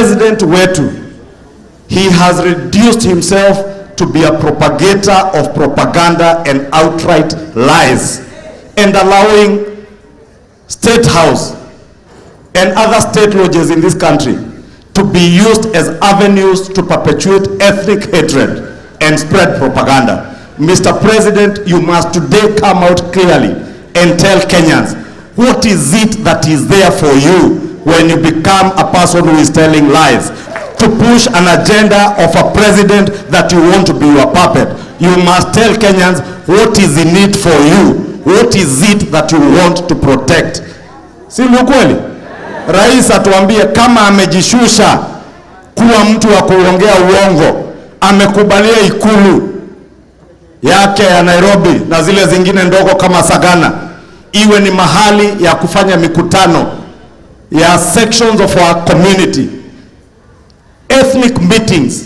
president wetu, he has reduced himself to be a propagator of propaganda and outright lies, and allowing State House and other state lodges in this country to be used as avenues to perpetuate ethnic hatred and spread propaganda. Mr. President, you must today come out clearly and tell Kenyans, what is it that is there for you when you become a person who is telling lies? To push an agenda of a president that you want to be your puppet. You must tell Kenyans what is in it for you. What is it that you want to protect? Si mkweli? Rais atuambie kama amejishusha kuwa mtu wa kuongea uongo, amekubalia ikulu yake ya Nairobi na zile zingine ndogo kama Sagana iwe ni mahali ya kufanya mikutano ya sections of our community, ethnic meetings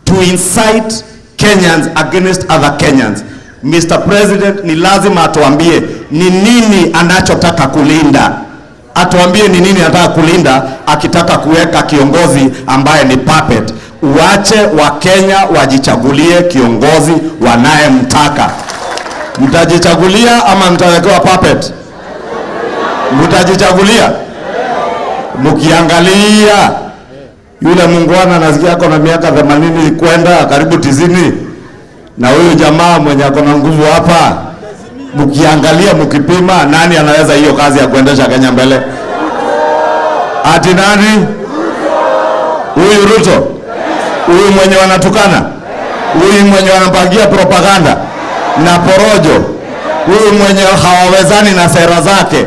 to incite Kenyans against other Kenyans. Mr. President, ni lazima atuambie ni nini anachotaka kulinda. Atuambie ni nini anataka kulinda akitaka kuweka kiongozi ambaye ni puppet. Uwache wa Kenya wajichagulie kiongozi wanayemtaka. Mtajichagulia ama mtawekewa puppet? Mtajichagulia? Mkiangalia yule muungwana nasikia ako na miaka 80 kwenda karibu 90, na huyu jamaa mwenye ako na nguvu hapa, mkiangalia mkipima, nani anaweza hiyo kazi ya kuendesha Kenya mbele? Ati nani? Huyu Ruto? Huyu mwenye wanatukana? Huyu mwenye wanapangia propaganda na porojo? Huyu mwenye hawawezani na sera zake?